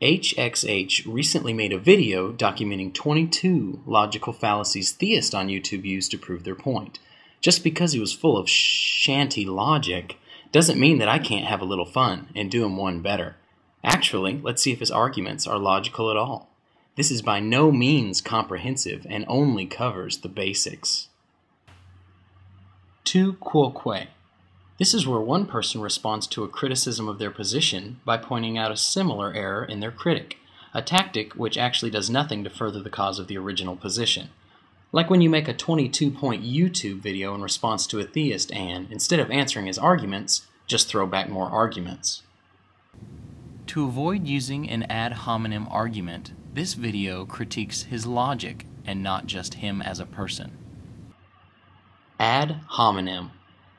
HXH recently made a video documenting 22 logical fallacies theists on YouTube use to prove their point. Just because he was full of shanty logic doesn't mean that I can't have a little fun and do him one better. Actually, let's see if his arguments are logical at all. This is by no means comprehensive and only covers the basics. Tu quoque. This is where one person responds to a criticism of their position by pointing out a similar error in their critic, a tactic which actually does nothing to further the cause of the original position. Like when you make a 22-point YouTube video in response to a theist and, instead of answering his arguments, just throw back more arguments. To avoid using an ad hominem argument, this video critiques his logic and not just him as a person. Ad hominem.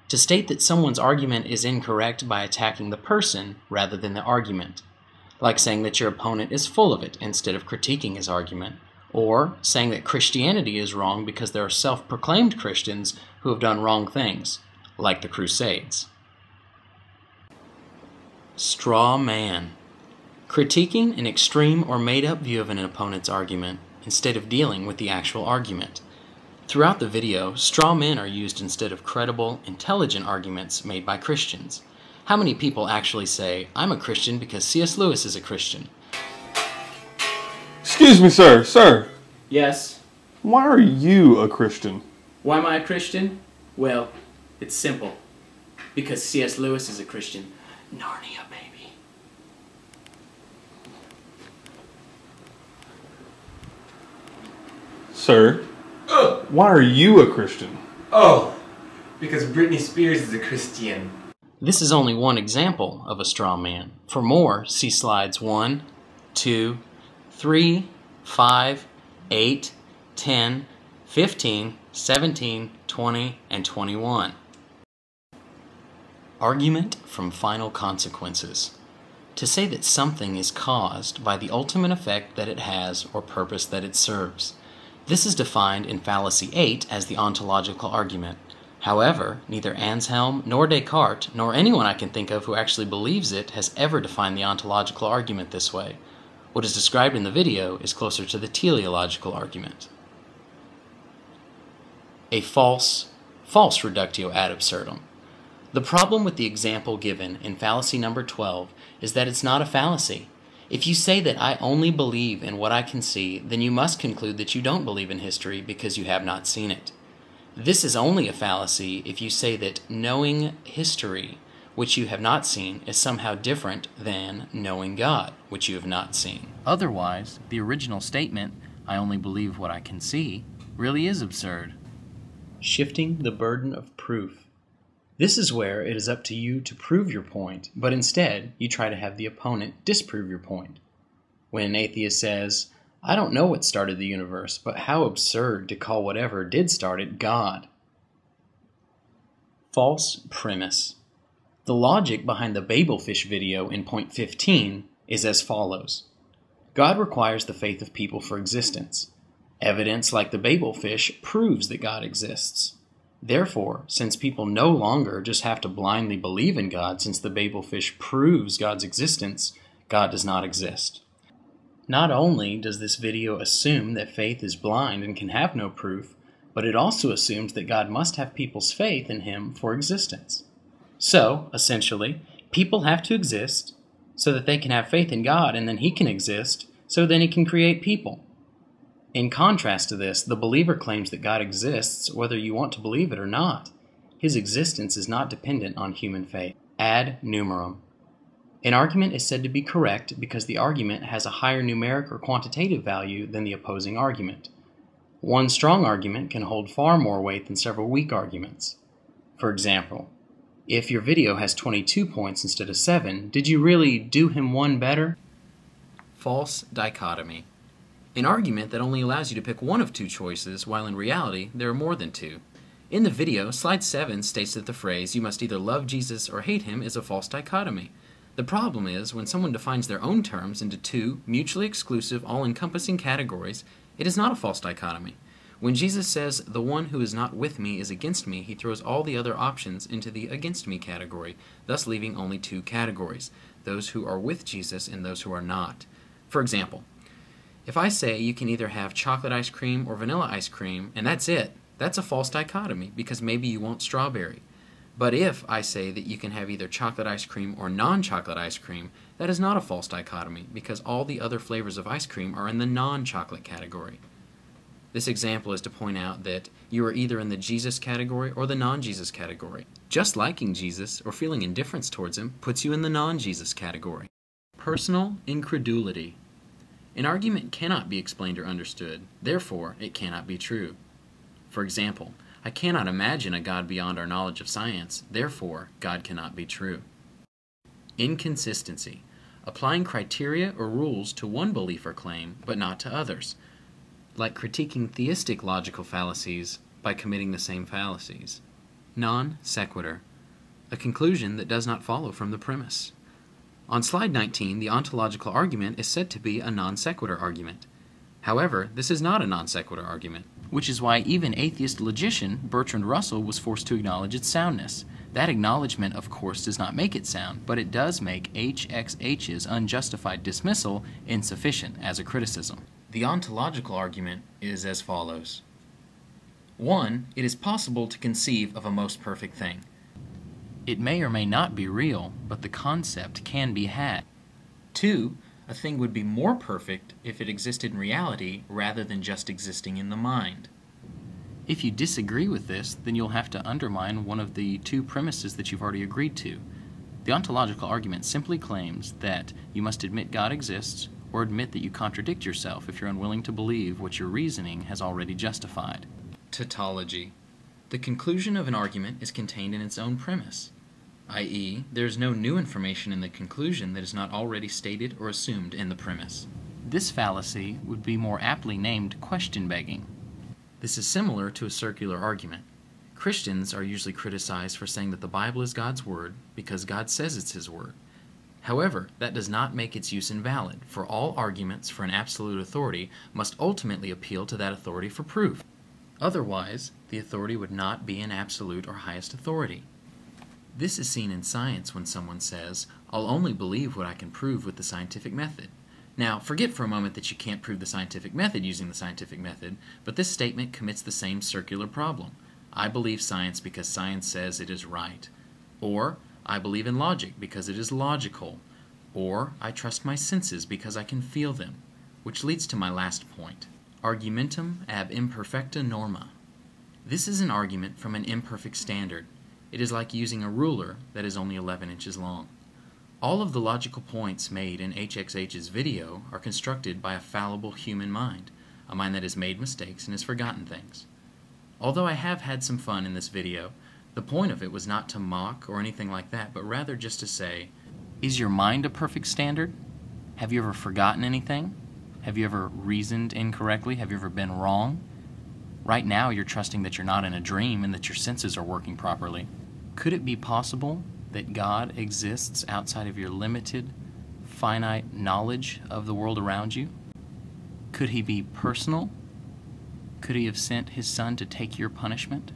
To state that someone's argument is incorrect by attacking the person rather than the argument, like saying that your opponent is full of it instead of critiquing his argument, or saying that Christianity is wrong because there are self-proclaimed Christians who have done wrong things, like the Crusades. Straw man. Critiquing an extreme or made-up view of an opponent's argument instead of dealing with the actual argument. Throughout the video, straw men are used instead of credible, intelligent arguments made by Christians. How many people actually say, "I'm a Christian because C.S. Lewis is a Christian"? Excuse me, sir. Sir. Yes? Why are you a Christian? Why am I a Christian? Well, it's simple. Because C.S. Lewis is a Christian. Narnia, baby. Sir. Why are you a Christian? Oh, because Britney Spears is a Christian. This is only one example of a straw man. For more, see slides 1, 2, 3, 5, 8, 10, 15, 17, 20, and 21. Argument from final consequences. To say that something is caused by the ultimate effect that it has or purpose that it serves. This is defined in Fallacy 8 as the ontological argument. However, neither Anselm nor Descartes, nor anyone I can think of who actually believes it, has ever defined the ontological argument this way. What is described in the video is closer to the teleological argument. A false reductio ad absurdum. The problem with the example given in fallacy number 12 is that it's not a fallacy. If you say that I only believe in what I can see, then you must conclude that you don't believe in history because you have not seen it. This is only a fallacy if you say that knowing history, which you have not seen, is somehow different than knowing God, which you have not seen. Otherwise, the original statement, I only believe what I can see, really is absurd. Shifting the burden of proof. This is where it is up to you to prove your point, but instead you try to have the opponent disprove your point. When an atheist says, I don't know what started the universe, but how absurd to call whatever did start it God. False premise. The logic behind the Babelfish video in point 15 is as follows. God requires the faith of people for existence. Evidence like the Babelfish proves that God exists. Therefore, since people no longer just have to blindly believe in God since the Babelfish proves God's existence, God does not exist. Not only does this video assume that faith is blind and can have no proof, but it also assumes that God must have people's faith in Him for existence. So, essentially, people have to exist so that they can have faith in God, and then He can exist so then He can create people. In contrast to this, the believer claims that God exists whether you want to believe it or not. His existence is not dependent on human faith. Ad numerum. An argument is said to be correct because the argument has a higher numeric or quantitative value than the opposing argument. One strong argument can hold far more weight than several weak arguments. For example, if your video has 22 points instead of 7, did you really do him one better? False dichotomy. An argument that only allows you to pick one of two choices, while in reality there are more than two. In the video, slide 7 states that the phrase, you must either love Jesus or hate him, is a false dichotomy. The problem is, when someone defines their own terms into two mutually exclusive, all-encompassing categories, it is not a false dichotomy. When Jesus says, the one who is not with me is against me, he throws all the other options into the against me category, thus leaving only two categories, those who are with Jesus and those who are not. For example, if I say you can either have chocolate ice cream or vanilla ice cream, and that's it, that's a false dichotomy because maybe you want strawberry. But if I say that you can have either chocolate ice cream or non-chocolate ice cream, that is not a false dichotomy because all the other flavors of ice cream are in the non-chocolate category. This example is to point out that you are either in the Jesus category or the non-Jesus category. Just liking Jesus or feeling indifference towards him puts you in the non-Jesus category. Personal incredulity. An argument cannot be explained or understood, therefore it cannot be true. For example, I cannot imagine a God beyond our knowledge of science, therefore God cannot be true. Inconsistency. Applying criteria or rules to one belief or claim, but not to others, like critiquing theistic logical fallacies by committing the same fallacies. Non sequitur. A conclusion that does not follow from the premise. On slide 19, the ontological argument is said to be a non sequitur argument. However, this is not a non sequitur argument, which is why even atheist logician Bertrand Russell was forced to acknowledge its soundness. That acknowledgement, of course, does not make it sound, but it does make HXH's unjustified dismissal insufficient as a criticism. The ontological argument is as follows. 1. It is possible to conceive of a most perfect thing. It may or may not be real, but the concept can be had. 2. A thing would be more perfect if it existed in reality rather than just existing in the mind. If you disagree with this, then you'll have to undermine one of the two premises that you've already agreed to. The ontological argument simply claims that you must admit God exists or admit that you contradict yourself if you're unwilling to believe what your reasoning has already justified. Tautology. The conclusion of an argument is contained in its own premise, i.e., there is no new information in the conclusion that is not already stated or assumed in the premise. This fallacy would be more aptly named question-begging. This is similar to a circular argument. Christians are usually criticized for saying that the Bible is God's Word because God says it's His Word. However, that does not make its use invalid, for all arguments for an absolute authority must ultimately appeal to that authority for proof. Otherwise, the authority would not be an absolute or highest authority. This is seen in science when someone says, "I'll only believe what I can prove with the scientific method." Now, forget for a moment that you can't prove the scientific method using the scientific method, but this statement commits the same circular problem. I believe science because science says it is right. Or, I believe in logic because it is logical. Or, I trust my senses because I can feel them. Which leads to my last point. Argumentum ab imperfecta norma. This is an argument from an imperfect standard. It is like using a ruler that is only 11 inches long. All of the logical points made in HXH's video are constructed by a fallible human mind, a mind that has made mistakes and has forgotten things. Although I have had some fun in this video, the point of it was not to mock or anything like that, but rather just to say, is your mind a perfect standard? Have you ever forgotten anything? Have you ever reasoned incorrectly? Have you ever been wrong? Right now you're trusting that you're not in a dream and that your senses are working properly. Could it be possible that God exists outside of your limited, finite knowledge of the world around you? Could He be personal? Could He have sent His Son to take your punishment?